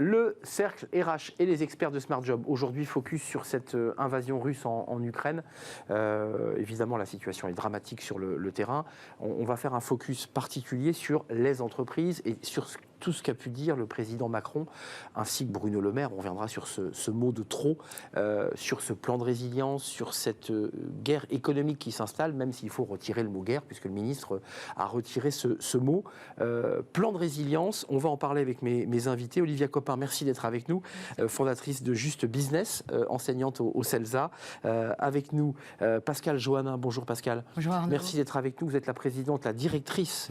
Le cercle RH et les experts de Smart Job, aujourd'hui focus sur cette invasion russe en Ukraine. Évidemment, la situation est dramatique sur le terrain. On va faire un focus particulier sur les entreprises et sur tout ce qu'a pu dire le président Macron, ainsi que Bruno Le Maire. On reviendra sur ce mot de trop, sur ce plan de résilience, sur cette guerre économique qui s'installe, même s'il faut retirer le mot guerre, puisque le ministre a retiré ce mot. Plan de résilience, on va en parler avec mes invités. Olivia Copin, merci d'être avec nous, fondatrice de Juste Business, enseignante au CELSA. Avec nous, Pascale Joannin. Bonjour Pascale. Bonjour Arnaud. Merci d'être avec nous. Vous êtes la présidente, la directrice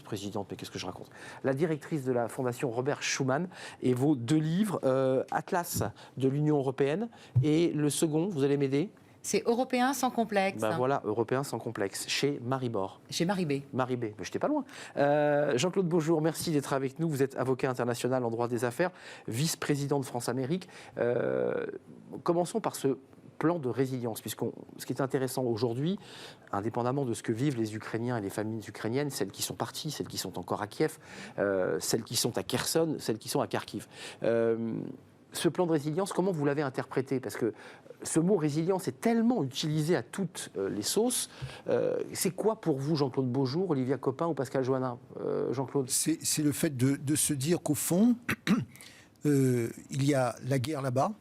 présidente, mais qu'est-ce que je raconte ? La directrice de la Fondation Robert Schuman et vos 2 livres, Atlas de l'Union européenne et le second, vous allez m'aider ? C'est Européen sans complexe. Ben voilà, Européen sans complexe, chez Maribor. Chez Maribé. Maribé, mais je n'étais pas loin. Jean-Claude Beaujour, merci d'être avec nous. Vous êtes avocat international en droit des affaires, vice-président de France-Amérique. Commençons par ce plan de résilience, ce qui est intéressant aujourd'hui, indépendamment de ce que vivent les Ukrainiens et les familles ukrainiennes, celles qui sont parties, celles qui sont encore à Kiev, celles qui sont à Kherson, celles qui sont à Kharkiv. Ce plan de résilience, comment vous l'avez interprété ? Parce que ce mot résilience est tellement utilisé à toutes les sauces. C'est quoi pour vous, Jean-Claude Beaujour, Olivia Copin ou Pascale Joannin ? Jean-Claude ? C'est le fait de se dire qu'au fond, il y a la guerre là-bas.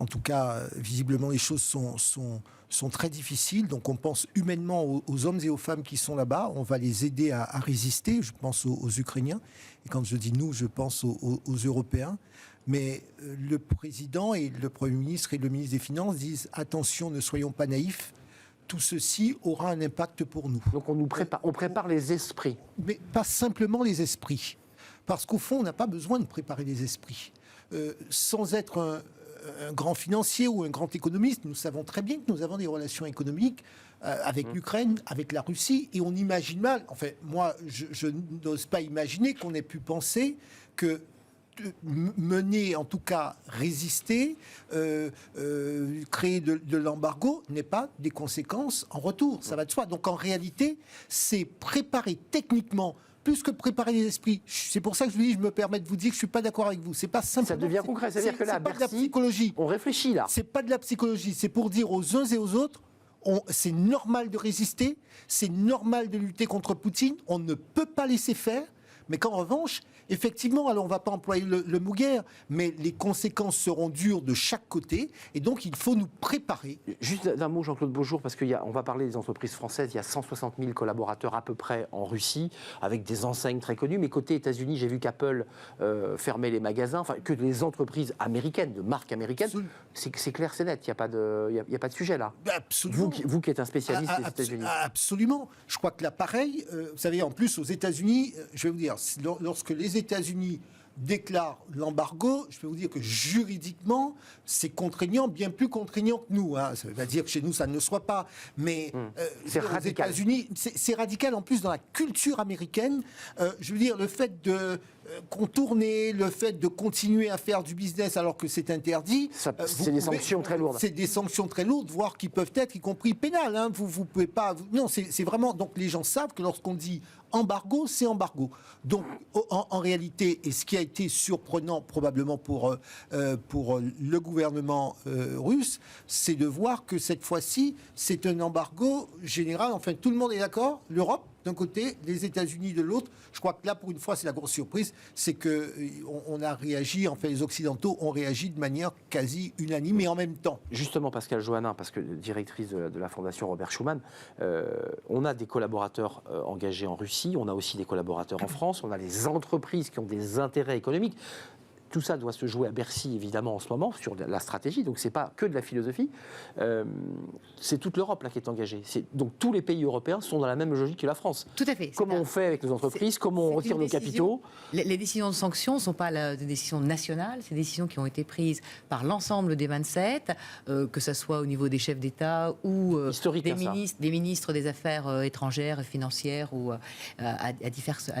En tout cas, visiblement, les choses sont très difficiles. Donc, on pense humainement aux hommes et aux femmes qui sont là-bas. On va les aider à résister. Je pense aux Ukrainiens. Et quand je dis nous, je pense aux Européens. Mais le président et le Premier ministre et le ministre des Finances disent « Attention, ne soyons pas naïfs. Tout ceci aura un impact pour nous. » Donc, on prépare les esprits. Mais pas simplement les esprits. Parce qu'au fond, on n'a pas besoin de préparer les esprits. Sans être un grand financier ou un grand économiste, nous savons très bien que nous avons des relations économiques avec l'Ukraine, avec la Russie, et on imagine mal, enfin moi je n'ose pas imaginer qu'on ait pu penser que mener, en tout cas résister, créer de l'embargo n'est pas des conséquences en retour, ça va de soi. Donc en réalité, c'est préparer techniquement plus que préparer les esprits. C'est pour ça que je me permets de vous dire que je suis pas d'accord avec vous. C'est pas simplement. Ça devient concret. C'est-à-dire que là, c'est pas de la psychologie. On réfléchit là. C'est pas de la psychologie. C'est pour dire aux uns et aux autres, c'est normal de résister, c'est normal de lutter contre Poutine. On ne peut pas laisser faire. Mais qu'en revanche, effectivement, alors on ne va pas employer le mot guerre, mais les conséquences seront dures de chaque côté, et donc il faut nous préparer. Juste d'un mot, Jean-Claude Beaujour, parce qu'on va parler des entreprises françaises, il y a 160 000 collaborateurs à peu près en Russie, avec des enseignes très connues, mais côté États-Unis, j'ai vu qu'Apple fermait les magasins, enfin que les entreprises américaines, de marques américaines, c'est clair, c'est net, il n'y a pas de sujet là. Absolument. Vous qui êtes un spécialiste des États-Unis. Absolument. Je crois que l'appareil, vous savez, en plus aux États-Unis, je vais vous dire, lorsque les États-Unis déclarent l'embargo, je peux vous dire que juridiquement, c'est contraignant, bien plus contraignant que nous. Ça ne veut pas dire que chez nous, ça ne le soit pas. Mais c'est aux radical. États-Unis, c'est radical en plus dans la culture américaine. Je veux dire, le fait de contourner, le fait de continuer à faire du business alors que c'est interdit. C'est des sanctions très lourdes. C'est des sanctions très lourdes, voire qui peuvent être, y compris pénales. Vous pouvez pas. Non, c'est vraiment. Donc les gens savent que lorsqu'on dit embargo, c'est embargo. Donc en réalité, et ce qui a été surprenant probablement pour le gouvernement russe, c'est de voir que cette fois-ci, c'est un embargo général. Enfin, tout le monde est d'accord. L'Europe d'un côté, les États-Unis de l'autre. Je crois que là, pour une fois, c'est la grosse surprise, c'est qu'on a réagi, enfin les Occidentaux ont réagi de manière quasi unanime et en même temps. Justement, Pascale Joannin, parce que directrice de la Fondation Robert Schuman, on a des collaborateurs engagés en Russie, on a aussi des collaborateurs en France, on a les entreprises qui ont des intérêts économiques. Tout ça doit se jouer à Bercy, évidemment, en ce moment, sur la stratégie. Donc, ce n'est pas que de la philosophie. C'est toute l'Europe là, qui est engagée. Donc, tous les pays européens sont dans la même logique que la France. Tout à fait. Comment on fait avec nos entreprises ? Comment on retire nos capitaux ? Les décisions de sanctions ne sont pas des décisions nationales. C'est des décisions qui ont été prises par l'ensemble des 27, que ce soit au niveau des chefs d'État ou des ministres des Affaires étrangères et financières ou à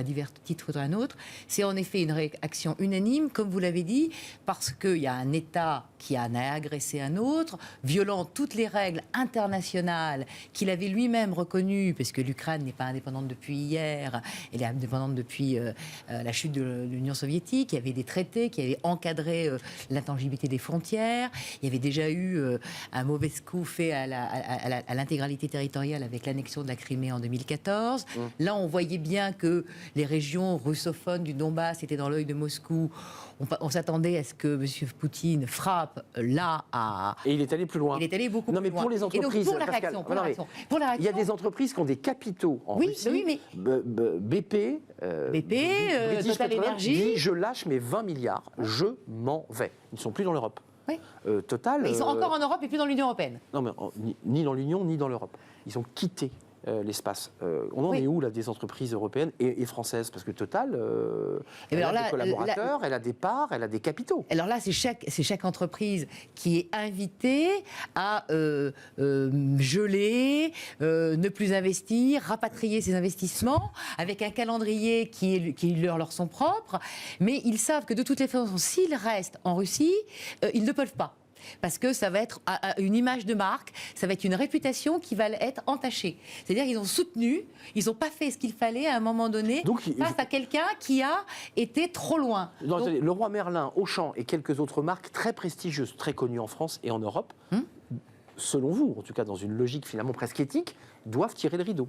divers titres d'un autre. C'est en effet une réaction unanime, comme vous l'avez dit, parce qu'il y a un État qui en a agressé un autre, violant toutes les règles internationales qu'il avait lui-même reconnues, parce que l'Ukraine n'est pas indépendante depuis hier, elle est indépendante depuis la chute de l'Union soviétique. Il y avait des traités qui avaient encadré l'intangibilité des frontières. Il y avait déjà eu un mauvais coup fait à l'intégralité territoriale avec l'annexion de la Crimée en 2014. Là, on voyait bien que les régions russophones du Donbass étaient dans l'œil de Moscou. On s'attendait à ce que M. Poutine frappe là à... Et il est allé plus loin. Il est allé beaucoup plus loin. Non, mais pour les entreprises... Pour la réaction, il y a des entreprises qui ont des capitaux en Russie. Oui, mais... BP, Total Energy... je lâche mes 20 milliards, je m'en vais. Ils ne sont plus dans l'Europe. Oui. Total... Mais ils sont encore en Europe et plus dans l'Union européenne. Non, mais ni dans l'Union, ni dans l'Europe. Ils ont quitté l'espace. On en est où, là, des entreprises européennes et françaises? Parce que Total, elle a des collaborateurs, elle a des parts, elle a des capitaux. Alors là, c'est chaque entreprise qui est invitée à geler, ne plus investir, rapatrier ses investissements, avec un calendrier qui leur sont propres. Mais ils savent que de toutes les façons, s'ils restent en Russie, ils ne peuvent pas. Parce que ça va être une image de marque, ça va être une réputation qui va être entachée. C'est-à-dire qu'ils ont soutenu, ils n'ont pas fait ce qu'il fallait à un moment donné face à quelqu'un qui a été trop loin. Donc, le Roi Merlin, Auchan et quelques autres marques très prestigieuses, très connues en France et en Europe, selon vous, en tout cas dans une logique finalement presque éthique, doivent tirer le rideau.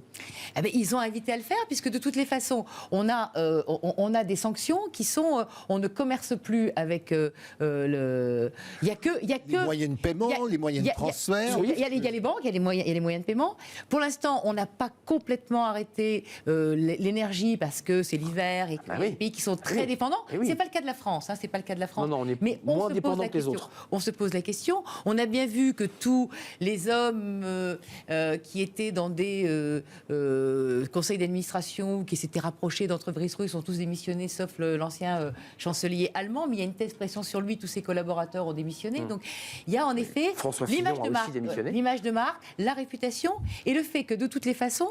Eh bien, ils ont invité à le faire, puisque de toutes les façons, on a des sanctions qui sont... on ne commerce plus avec le... Il y a que les moyens de paiement, les moyens de transfert. Il y a les banques, il y a les moyens de paiement. Pour l'instant, on n'a pas complètement arrêté l'énergie, parce que c'est l'hiver et qu'il y a des pays qui sont très dépendants. Ce n'est pas le cas de la France. C'est pas le cas de la France. Non, on est moins dépendants que les autres. On se pose la question. On a bien vu que tous les hommes qui étaient dans des conseils d'administration qui s'étaient rapprochés d'entreprises russes ont tous démissionné, sauf l'ancien chancelier allemand. Mais il y a une telle pression sur lui, tous ses collaborateurs ont démissionné. Donc il y a en effet l'image de marque, la réputation et le fait que de toutes les façons,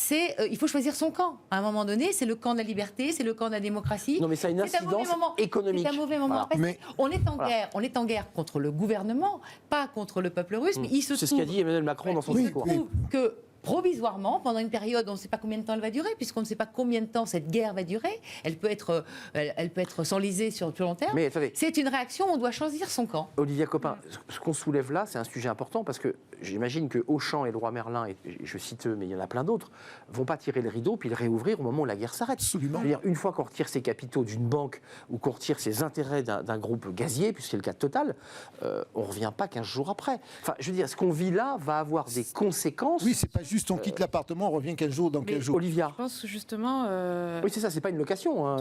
il faut choisir son camp. À un moment donné, c'est le camp de la liberté, c'est le camp de la démocratie. Non, mais ça a une incidence économique. C'est un mauvais moment. Mais on est en guerre contre le gouvernement, pas contre le peuple russe. Mais c'est ce qu'a dit Emmanuel Macron dans son discours. Que provisoirement, pendant une période, on ne sait pas combien de temps elle va durer, puisqu'on ne sait pas combien de temps cette guerre va durer, elle peut être s'enliser sur le plus long terme. Mais attendez. C'est une réaction, on doit choisir son camp. Olivia Copin, ce qu'on soulève là, c'est un sujet important, parce que j'imagine que Auchan et le Roi Merlin, et je cite eux, mais il y en a plein d'autres, vont pas tirer le rideau puis le réouvrir au moment où la guerre s'arrête. Absolument. C'est-à-dire, une fois qu'on retire ses capitaux d'une banque ou qu'on retire ses intérêts d'un groupe gazier, puisque c'est le cas de Total, on ne revient pas 15 jours après. Enfin, je veux dire, ce qu'on vit là va avoir des conséquences. Oui, c'est pas juste on quitte l'appartement, on revient 15 jours dans 15 jours. Olivia. Je pense que justement... Oui, c'est ça, c'est pas une location.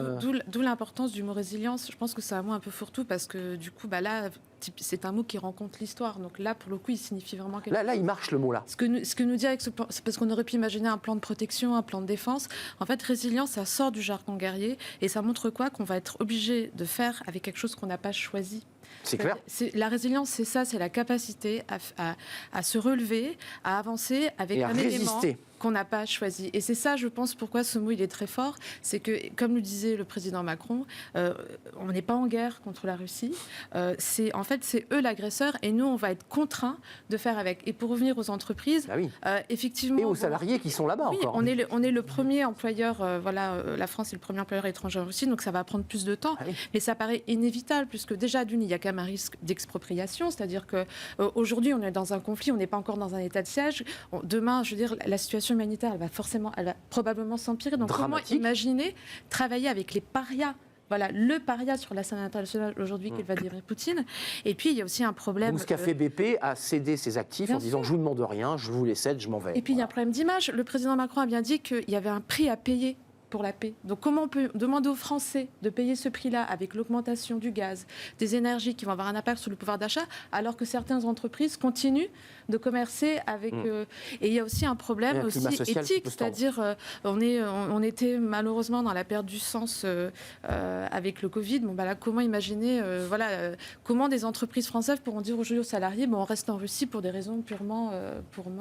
D'où l'importance du mot résilience. Je pense que c'est un mot un peu fourre-tout parce que du coup, là, c'est un mot qui rencontre l'histoire. Donc là, pour le coup, il signifie vraiment quelque chose. Là, il marche le mot là. Ce que nous dit avec ce plan, c'est parce qu'on aurait pu imaginer un plan de protection, un plan de défense. En fait, résilience, ça sort du jargon guerrier et ça montre quoi? Qu'on va être obligé de faire avec quelque chose qu'on n'a pas choisi. C'est clair. La résilience, c'est ça, c'est la capacité à se relever, à avancer avec un élément qu'on n'a pas choisi. Et c'est ça, je pense, pourquoi ce mot il est très fort. C'est que, comme le disait le président Macron, on n'est pas en guerre contre la Russie. C'est eux l'agresseur et nous, on va être contraints de faire avec. Et pour revenir aux entreprises, effectivement... Et aux salariés qui sont là-bas encore. On est le premier employeur, la France est le premier employeur étranger en Russie, donc ça va prendre plus de temps. Mais ça paraît inévitable, puisque déjà, d'une, il y a quand même un risque d'expropriation, c'est-à-dire qu'aujourd'hui, on est dans un conflit, on n'est pas encore dans un état de siège. Demain, je veux dire, la situation humanitaire, elle va probablement s'empirer. Donc, comment imaginer travailler avec les parias? Voilà, le paria sur la scène internationale aujourd'hui qu'est Vladimir Poutine. Et puis, il y a aussi un problème... Donc, ce qu'a fait BP a cédé ses actifs en disant « je vous demande rien, je vous les cède, je m'en vais ». Et puis, il y a un problème d'image. Le président Macron a bien dit qu'il y avait un prix à payer pour la paix. Donc comment on peut demander aux Français de payer ce prix-là avec l'augmentation du gaz, des énergies qui vont avoir un impact sur le pouvoir d'achat, alors que certaines entreprises continuent de commercer avec... Et il y a aussi un problème aussi éthique, c'est-à-dire on était malheureusement dans la perte du sens avec le Covid. Bon, là, comment imaginer, comment des entreprises françaises pourront dire aujourd'hui aux salariés, on reste en Russie pour des raisons purement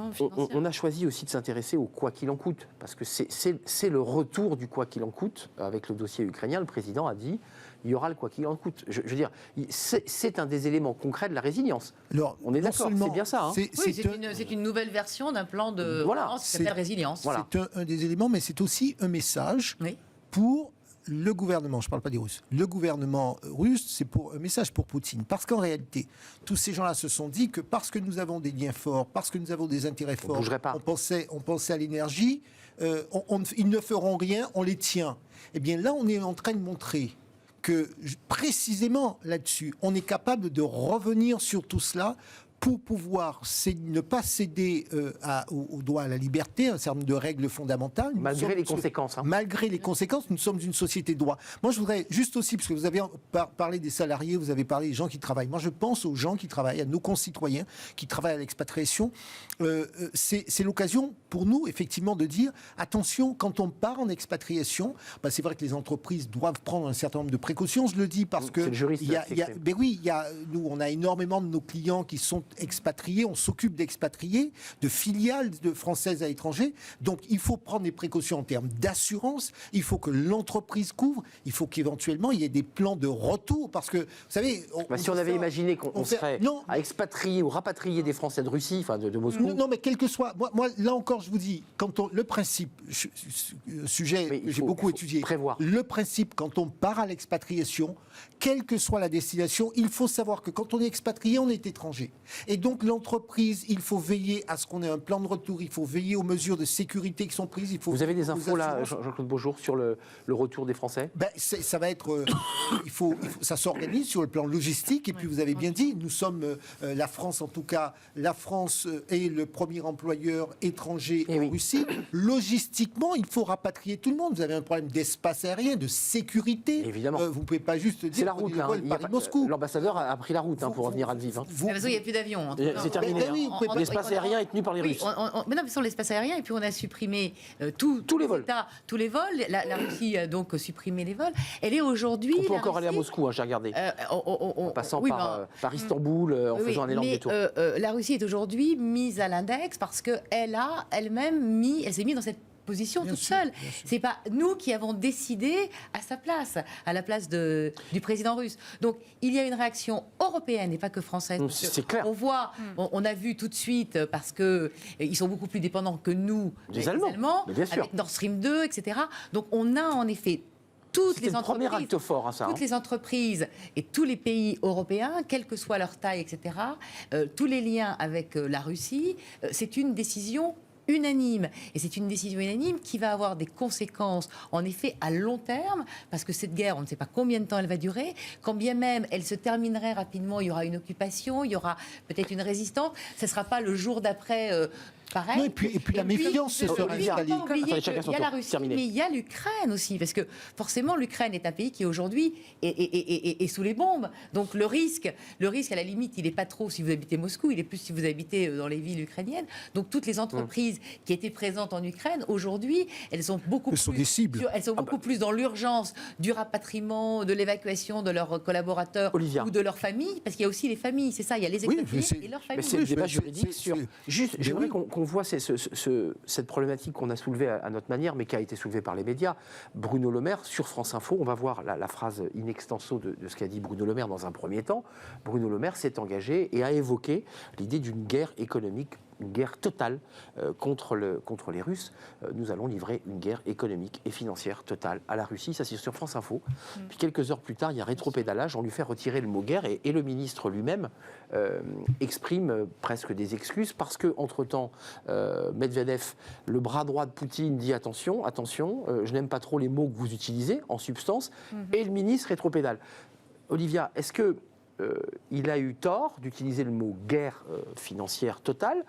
financières. On a choisi aussi de s'intéresser au quoi qu'il en coûte, parce que c'est le retour du quoi qu'il en coûte. Avec le dossier ukrainien, le président a dit il y aura le quoi qu'il en coûte. Je veux dire, c'est un des éléments concrets de la résilience. Alors, on est d'accord, c'est bien ça. C'est une nouvelle version d'un plan de relance qui s'appelle résilience. Voilà. C'est un des éléments, mais c'est aussi un message pour le gouvernement, je ne parle pas des Russes, le gouvernement russe, c'est un message pour Poutine. Parce qu'en réalité, tous ces gens-là se sont dit que parce que nous avons des liens forts, parce que nous avons des intérêts forts, on pensait à l'énergie, ils ne feront rien, on les tient. Eh bien là, on est en train de montrer que précisément là-dessus, on est capable de revenir sur tout cela pour pouvoir ne pas céder au droit à la liberté, un certain nombre de règles fondamentales. Malgré les conséquences. Malgré les conséquences, nous sommes une société de droit. Moi, je voudrais juste aussi, parce que vous avez parlé des salariés, vous avez parlé des gens qui travaillent. Moi, je pense aux gens qui travaillent, à nos concitoyens qui travaillent à l'expatriation. C'est l'occasion pour nous, effectivement, de dire, attention, quand on part en expatriation, c'est vrai que les entreprises doivent prendre un certain nombre de précautions. Je le dis parce que... C'est le juriste. Nous, on a énormément de nos clients qui sont expatriés, on s'occupe d'expatriés, de filiales françaises à l'étranger. Donc, il faut prendre des précautions en termes d'assurance. Il faut que l'entreprise couvre. Il faut qu'éventuellement, il y ait des plans de retour. Parce que, vous savez... si on avait imaginé qu'on serait à expatrier ou rapatrier des Français de Russie, enfin de Moscou... Non, mais quel que soit... Moi, là encore, je vous dis, le principe, sujet que j'ai beaucoup étudié, prévoir. Le principe, quand on part à l'expatriation, quelle que soit la destination, il faut savoir que quand on est expatrié, on est étranger. Et donc, l'entreprise, il faut veiller à ce qu'on ait un plan de retour, il faut veiller aux mesures de sécurité qui sont prises. Vous avez des infos là, Jean-Claude Beaujour, sur le retour des Français ? Ça va être... ça s'organise sur le plan logistique. Et puis, vous avez bien dit, nous sommes, la France en tout cas, la France est le premier employeur étranger en Russie. Logistiquement, il faut rapatrier tout le monde. Vous avez un problème d'espace aérien, de sécurité. Évidemment. Vous ne pouvez pas juste dire... C'est la route, Paris-Moscou. L'ambassadeur a pris la route pour revenir à Lviv. Il n'y a plus d'avion. C'est terminé. L'espace aérien est tenu par les Russes. Mais non, mais sur l'espace aérien, et puis on a supprimé tous les vols. Tous les vols. La Russie a donc supprimé les vols. Elle est aujourd'hui... On peut encore aller à Moscou, j'ai regardé. En passant par Istanbul, en faisant un énorme détour. La Russie est aujourd'hui mise à l'index parce qu'elle a elle-même elle s'est mise dans cette position toute seule. C'est pas nous qui avons décidé à sa place, à la place du président russe. Donc il y a une réaction européenne et pas que française. C'est clair. On voit, on a vu tout de suite parce que ils sont beaucoup plus dépendants que nous, les Allemands, avec Nord Stream 2, etc. Donc on a en effet toutes les entreprises, premier acte fort, toutes les entreprises et tous les pays européens, quelle que soit leur taille, etc. Tous les liens avec la Russie, c'est une décision unanime. Et c'est une décision unanime qui va avoir des conséquences, en effet, à long terme, parce que cette guerre, on ne sait pas combien de temps elle va durer. Quand bien même elle se terminerait rapidement, il y aura une occupation, il y aura peut-être une résistance. Ce ne sera pas le jour d'après... pareil. Non, et puis la méfiance se serait installée. Il y a la Russie, mais il y a l'Ukraine aussi, parce que forcément l'Ukraine est un pays qui aujourd'hui est sous les bombes. Donc le risque à la limite, il n'est pas trop si vous habitez Moscou, il est plus si vous habitez dans les villes ukrainiennes. Donc toutes les entreprises qui étaient présentes en Ukraine aujourd'hui, elles sont beaucoup plus dans l'urgence du rapatriement, de l'évacuation de leurs collaborateurs ou de leurs familles, parce qu'il y a aussi les familles, c'est ça, il y a les expatriés et leurs familles. Mais c'est le débat juridique sur... Juste, j'aimerais qu'on voit cette problématique qu'on a soulevée à notre manière, mais qui a été soulevée par les médias. Bruno Le Maire, sur France Info, on va voir la phrase in extenso de ce qu'a dit Bruno Le Maire dans un premier temps. Bruno Le Maire s'est engagé et a évoqué l'idée d'une guerre économique, une guerre totale contre les Russes. Nous allons livrer une guerre économique et financière totale à la Russie. Ça, c'est sur France Info. Puis quelques heures plus tard, il y a rétropédalage. On lui fait retirer le mot guerre et le ministre lui-même exprime presque des excuses parce que, entre-temps, Medvedev, le bras droit de Poutine, dit attention, je n'aime pas trop les mots que vous utilisez en substance. Et le ministre rétropédale. Olivia, est-ce que il a eu tort d'utiliser le mot guerre financière totale,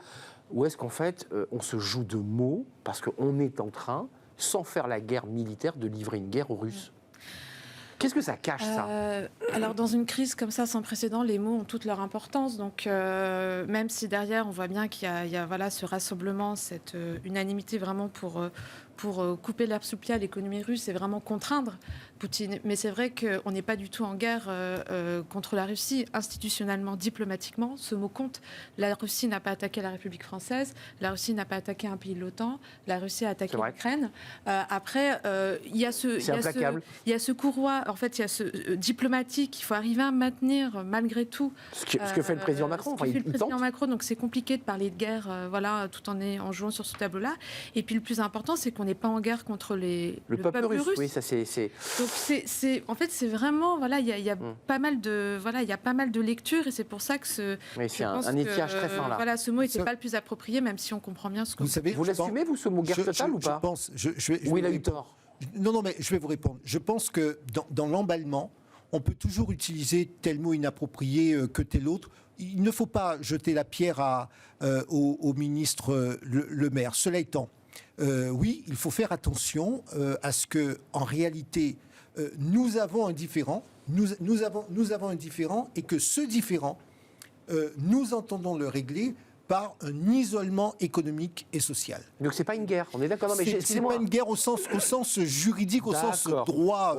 ou est-ce qu'en fait on se joue de mots parce qu'on est en train, sans faire la guerre militaire, de livrer une guerre aux Russes ? Qu'est-ce que ça cache, ça ? Alors, dans une crise comme ça, sans précédent, les mots ont toute leur importance. Donc, même si derrière, on voit bien qu'il y a ce rassemblement, cette unanimité vraiment pour pour couper l'herbe sous le pied à l'économie russe et vraiment contraindre Poutine. Mais c'est vrai qu'on n'est pas du tout en guerre contre la Russie, institutionnellement, diplomatiquement. Ce mot compte. La Russie n'a pas attaqué la République française, la Russie n'a pas attaqué un pays de l'OTAN, la Russie a attaqué l'Ukraine. Après, il y a ce courroie, en fait, il y a ce diplomatique, il faut arriver à maintenir malgré tout. Ce que fait le président Macron. Ce que fait le président Macron, donc c'est compliqué de parler de guerre, voilà, tout en jouant sur ce tableau-là. Et puis le plus important, c'est qu'on n'est pas en guerre contre le peuple russe. Oui, ça c'est. Donc en fait, c'est vraiment, voilà, il y a pas mal de, voilà, il y a pas mal de lectures, et c'est pour ça que c'est un étiage très fin là. Voilà, ce mot n'était pas le plus approprié, même si on comprend bien ce que vous l'assumez, vous, ce mot guerre totale ou pas? Ou il a eu tort? Non, mais je vais vous répondre. Je pense que dans l'emballement, on peut toujours utiliser tel mot inapproprié que tel autre. Il ne faut pas jeter la pierre au ministre Le Maire. Cela étant, oui, il faut faire attention à ce que, en réalité, nous avons un différend. Nous avons un différend, et que ce différend, nous entendons le régler par un isolement économique et social. Donc c'est pas une guerre, on est d'accord? C'est pas une guerre au sens juridique, au sens droit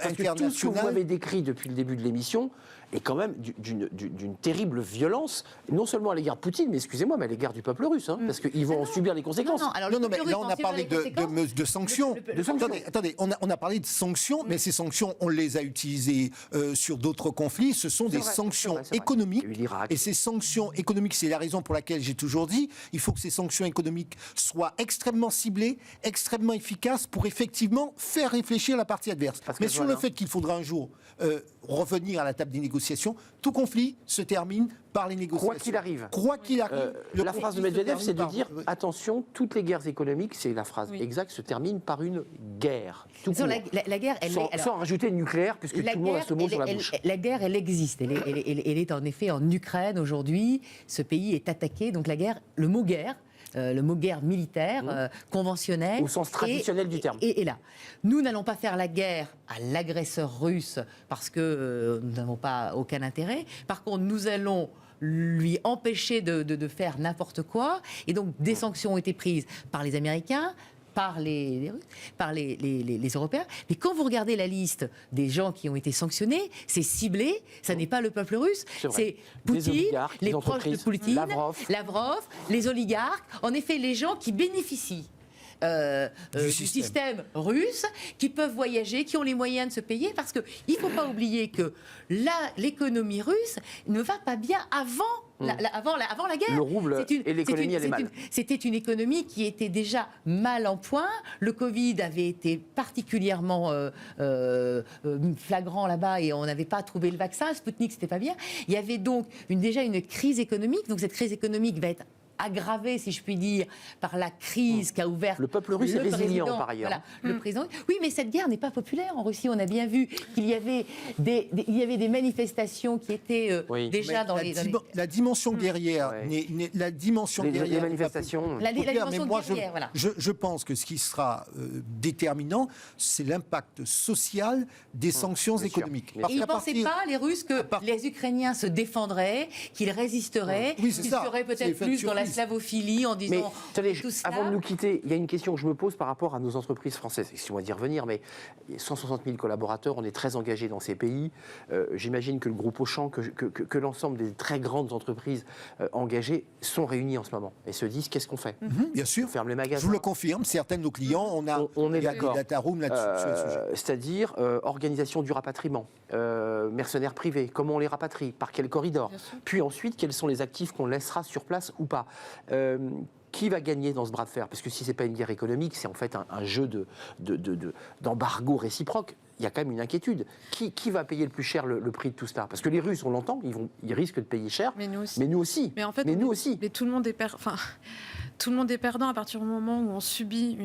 international. Tout ce que vous m'avez décrit depuis le début de l'émission est quand même d'une terrible violence, non seulement à l'égard de Poutine, mais excusez-moi, mais à l'égard du peuple russe, parce qu'ils vont en subir les conséquences. Non, mais là on a parlé de sanctions. Attendez, on a parlé de sanctions, mais ces sanctions, on les a utilisées sur d'autres conflits. Ce sont des sanctions économiques. Et ces sanctions économiques, c'est la raison pour laquelle j'ai toujours dit, il faut que ces sanctions économiques soient extrêmement ciblées, extrêmement efficaces pour effectivement faire réfléchir la partie adverse. Mais sur le fait qu'il faudra un jour revenir à la table des négociations, tout conflit se termine par les négociations. Quoi qu'il arrive. La phrase de Medvedev, c'est de dire attention, toutes les guerres économiques, c'est la phrase exacte, se terminent par une guerre. La guerre, sans rajouter le nucléaire, puisque tout le monde a ce mot sur la bouche. La guerre, elle existe. Elle est en effet en Ukraine aujourd'hui. Ce pays est attaqué. Donc la guerre, le mot guerre militaire, conventionnel. Au sens traditionnel du terme. Et là, nous n'allons pas faire la guerre à l'agresseur russe parce que nous n'avons pas aucun intérêt. Par contre, nous allons lui empêcher de faire n'importe quoi. Et donc, des sanctions ont été prises par les Américains, par les Russes, par les Européens. Mais quand vous regardez la liste des gens qui ont été sanctionnés, c'est ciblé, ça n'est pas le peuple russe, c'est Poutine, les proches de Poutine, Lavrov, les oligarques, en effet les gens qui bénéficient du système russe, qui peuvent voyager, qui ont les moyens de se payer, parce qu'il ne faut pas oublier que l'économie russe ne va pas bien avant la guerre. Le rouble et l'économie allait mal. C'était une économie qui était déjà mal en point. Le Covid avait été particulièrement flagrant là-bas et on n'avait pas trouvé le vaccin. Sputnik, c'était pas bien. Il y avait donc déjà une crise économique. Donc cette crise économique va être aggravée, si je puis dire, par la crise qu'a ouverte le peuple russe est résilient par ailleurs. Voilà, le président. Oui, mais cette guerre n'est pas populaire en Russie. On a bien vu qu'il y avait des manifestations qui étaient déjà dans la dimension guerrière. La dimension guerrière. Les manifestations. La dimension guerrière, voilà. Je pense que ce qui sera déterminant, c'est l'impact social des sanctions économiques. Et ils ne pensaient pas, les Russes, que les Ukrainiens se défendraient, qu'ils résisteraient, qu'ils seraient peut-être plus dans la slavophilie en disant. Mais avant de nous quitter, il y a une question que je me pose par rapport à nos entreprises françaises. Excusez-moi d'y revenir, mais 160 000 collaborateurs, on est très engagés dans ces pays. J'imagine que le groupe Auchan, que l'ensemble des très grandes entreprises engagées sont réunies en ce moment et se disent qu'est-ce qu'on fait? Bien sûr. On ferme les magasins. Je vous le confirme, certains de nos clients, on est d'accord. Des data rooms là-dessus. C'est-à-dire organisation du rapatriement, mercenaires privés, comment on les rapatrie, par quel corridor, puis ensuite quels sont les actifs qu'on laissera sur place ou pas. Qui va gagner dans ce bras de fer? Parce que si ce n'est pas une guerre économique, c'est en fait un jeu d'embargo réciproque. Il y a quand même une inquiétude. Qui va payer le plus cher le prix de tout cela? Parce que les Russes, on l'entend, ils risquent de payer cher. Mais nous aussi. Mais en fait, nous aussi. Mais tout le monde est tout le monde est perdant à partir du moment où on subit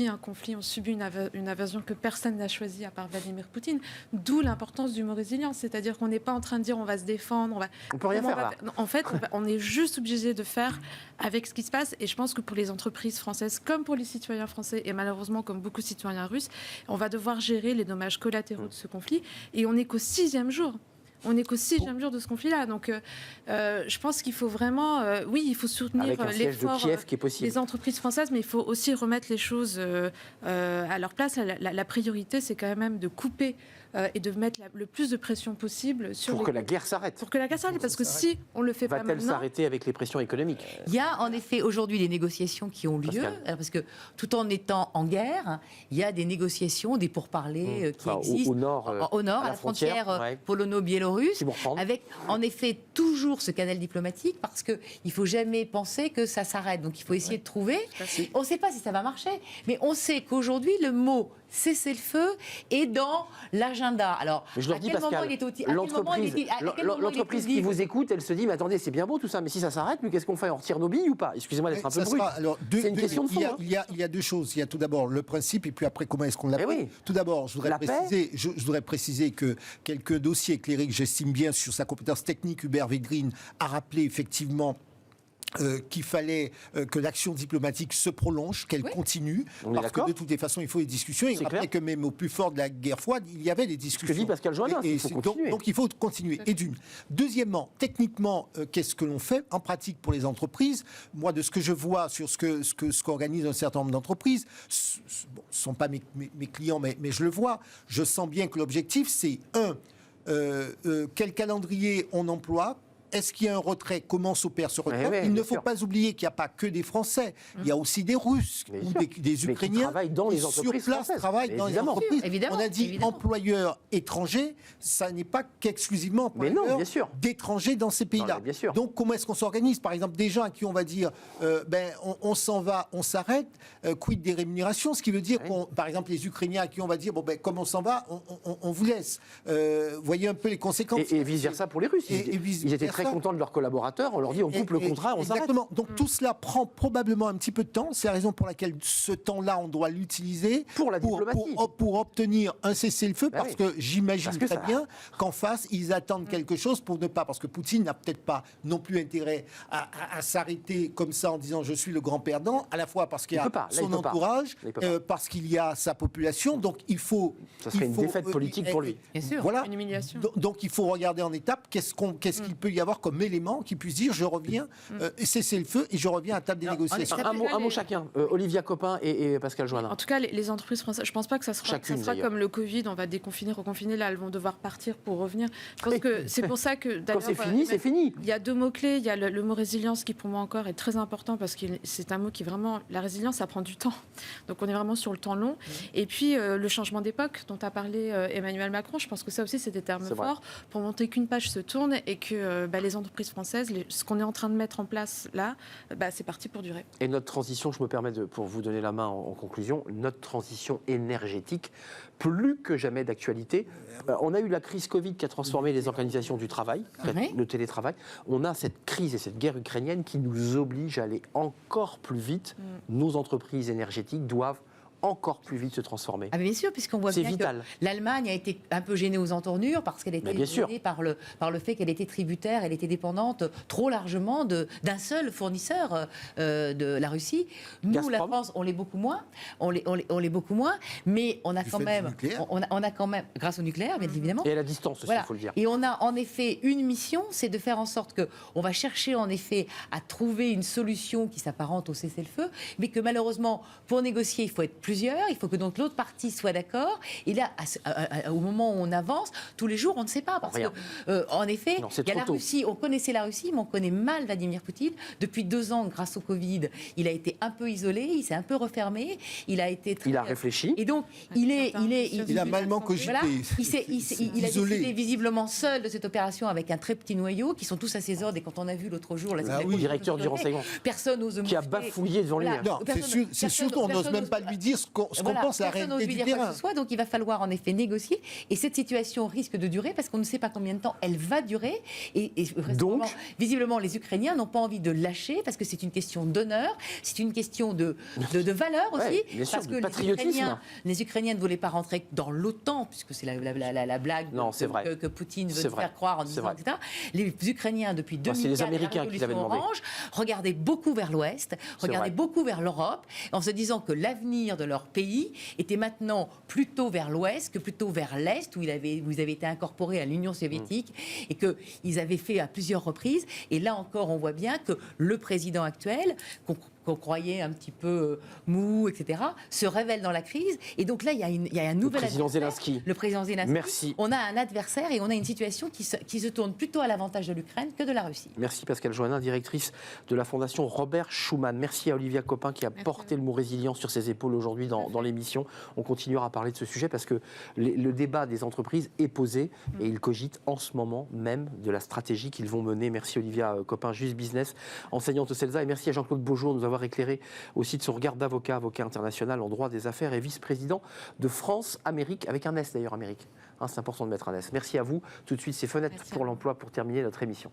un conflit, on subit une invasion que personne n'a choisie à part Vladimir Poutine. D'où l'importance du mot résilience. C'est-à-dire qu'on n'est pas en train de dire on va se défendre. On peut rien faire là. En fait, on est juste obligé de faire avec ce qui se passe. Et je pense que pour les entreprises françaises, comme pour les citoyens français, et malheureusement comme beaucoup de citoyens russes, on va devoir gérer les dommages collatéraux de ce conflit. Et on n'est qu'au 6e jour. On n'est qu'au 6e jour de ce conflit-là. Donc, je pense qu'il faut vraiment, oui, il faut soutenir l'effort des entreprises françaises, mais il faut aussi remettre les choses à leur place. La priorité, c'est quand même de couper et de mettre le plus de pression possible sur pour que la guerre s'arrête. Pour que la guerre s'arrête, parce que si on le fait pas maintenant... Va-t-elle s'arrêter avec les pressions économiques? Il y a en effet aujourd'hui des négociations qui ont lieu, parce que tout en étant en guerre, il y a des négociations, des pourparlers qui existent au nord, à la frontière polono-biélorusse, avec en effet toujours ce canal diplomatique, parce qu'il ne faut jamais penser que ça s'arrête. Donc il faut essayer de trouver. On ne sait pas si ça va marcher, mais on sait qu'aujourd'hui le mot cessez-le-feu est dans l'agenda. Alors, mais je leur dis, Pascal, l'entreprise qui vous écoute, elle se dit, mais attendez, c'est bien beau tout ça, mais si ça s'arrête, qu'est-ce qu'on fait? On retire nos billes ou pas? Excusez-moi d'être un peu brut. C'est une question de fond. Il y a deux choses. Il y a tout d'abord le principe, et puis après, comment est-ce qu'on l'applique. Tout d'abord, je voudrais préciser que quelques dossiers éclairés que j'estime bien sur sa compétence technique, Hubert Védrine, a rappelé effectivement qu'il fallait que l'action diplomatique se prolonge, qu'elle continue, parce que de toutes les façons, il faut des discussions. Il rappelait que même au plus fort de la guerre froide, il y avait des discussions. Ce que dit Pascal Joannin, il faut continuer. Donc il faut continuer. Et d'une. Deuxièmement, techniquement, qu'est-ce que l'on fait en pratique pour les entreprises? Moi, de ce que je vois sur ce qu'organisent un certain nombre d'entreprises, ce ne sont pas mes clients, mais je le vois, je sens bien que l'objectif, c'est quel calendrier on emploie. Est-ce qu'il y a un retrait? Comment s'opère ce retrait? Il ne faut pas oublier qu'il n'y a pas que des Français. Il y a aussi des Russes ou des Ukrainiens qui travaillent dans les entreprises françaises. Les entreprises. On a dit employeurs étrangers, ça n'est pas qu'exclusivement employeurs d'étrangers dans ces pays-là. Donc comment est-ce qu'on s'organise? Par exemple, des gens à qui on va dire on s'en va, on s'arrête, quid des rémunérations? Ce qui veut dire par exemple, les Ukrainiens à qui on va dire comme on s'en va, on vous laisse. Voyez un peu les conséquences. Et vice-versa pour les Russes. Ils étaient très contents de leurs collaborateurs, on leur dit on coupe le contrat, on s'arrête. Exactement. Donc tout cela prend probablement un petit peu de temps. C'est la raison pour laquelle ce temps-là, on doit l'utiliser pour la diplomatie, pour obtenir un cessez-le-feu, parce que j'imagine très bien qu'en face, ils attendent quelque chose pour ne pas, parce que Poutine n'a peut-être pas non plus intérêt à s'arrêter comme ça en disant je suis le grand perdant, à la fois parce qu'il y a son entourage, parce qu'il y a sa population. Donc il faut... Ça serait une défaite politique pour lui. Bien sûr, voilà. Une humiliation. Donc il faut regarder en étapes qu'est-ce qu'il peut y avoir comme élément qui puisse dire je reviens, cesser le feu et je reviens à table des négociations. Un mot chacun, Olivia Copin et Pascal Joannin. En tout cas, les entreprises françaises, je ne pense pas que ça sera comme le Covid, on va déconfiner, reconfiner, là elles vont devoir partir pour revenir. Je pense que c'est pour ça que quand c'est fini, c'est fini. Il y a deux mots-clés, il y a le mot résilience qui pour moi encore est très important parce que c'est un mot qui vraiment, la résilience ça prend du temps. Donc on est vraiment sur le temps long. Et puis le changement d'époque dont a parlé Emmanuel Macron, je pense que ça aussi c'est des termes forts pour montrer qu'une page se tourne et que les entreprises françaises, ce qu'on est en train de mettre en place là, c'est parti pour durer. Et notre transition, je me permets pour vous donner la main en conclusion, notre transition énergétique, plus que jamais d'actualité. On a eu la crise Covid qui a transformé les organisations du travail, le télétravail. On a cette crise et cette guerre ukrainienne qui nous oblige à aller encore plus vite. Nos entreprises énergétiques doivent encore plus vite se transformer. Ah bien sûr, puisqu'on voit bien que l'Allemagne a été un peu gênée aux entournures parce qu'elle était gênée par le fait qu'elle était tributaire, elle était dépendante trop largement d'un seul fournisseur de la Russie. Nous, Gazprom. La France, on l'est beaucoup moins, mais on a quand même, grâce au nucléaire, bien évidemment. Et à la distance aussi, il faut le dire. Et on a en effet une mission, c'est de faire en sorte qu'on va chercher en effet à trouver une solution qui s'apparente au cessez-le-feu, mais que malheureusement, pour négocier, il faut être plusieurs, il faut que donc l'autre partie soit d'accord. Et là, au moment où on avance, tous les jours, on ne sait pas. Parce que, en effet, il y a la Russie, on connaissait la Russie, mais on connaît mal Vladimir Poutine. Depuis 2 ans, grâce au Covid, il a été un peu isolé, il s'est un peu refermé, il a été très... Il a réfléchi. Et donc, il a malement cogité. Voilà, il a décidé visiblement seul de cette opération avec un très petit noyau, qui sont tous à ses ordres. Et quand on a vu l'autre jour... Le directeur du renseignement. Personne n'ose qui a bafouillé devant lui. Non, c'est sûr qu'on n'ose même pas lui dire ce qu'on pense la réalité du terrain. Donc il va falloir en effet négocier et cette situation risque de durer parce qu'on ne sait pas combien de temps elle va durer et donc visiblement les Ukrainiens n'ont pas envie de lâcher parce que c'est une question d'honneur, c'est une question de valeur aussi, parce que les Ukrainiens ne voulaient pas rentrer dans l'OTAN puisque c'est la blague que Poutine veut faire croire en disant etc. Les Ukrainiens depuis 2004, la Révolution orange, regardaient beaucoup vers l'Ouest, regardaient beaucoup vers l'Europe en se disant que l'avenir de leur pays était maintenant plutôt vers l'ouest que plutôt vers l'est, où vous avez été incorporé à l'Union soviétique, et qu'ils avaient fait à plusieurs reprises. Et là encore, on voit bien que le président actuel, qu'on croyait un petit peu mou, etc., se révèle dans la crise. Et donc là, il y a un nouvel adversaire. Le président Zelensky. Merci. On a un adversaire et on a une situation qui se tourne plutôt à l'avantage de l'Ukraine que de la Russie. Merci Pascale Joannin, directrice de la Fondation Robert Schuman. Merci à Olivia Copin qui a porté le mot résilience sur ses épaules aujourd'hui dans l'émission. On continuera à parler de ce sujet parce que le débat des entreprises est posé et ils cogitent en ce moment même de la stratégie qu'ils vont mener. Merci Olivia Copin, Just Business, enseignante au CELSA, et merci à Jean-Claude Beaujour de nous avoir éclairé aussi de son regard d'avocat, avocat international en droit des affaires et vice-président de France-Amérique, avec un S d'ailleurs, Amérique. C'est important de mettre un S. Merci à vous. Tout de suite, c'est Fenêtre pour l'emploi pour terminer notre émission.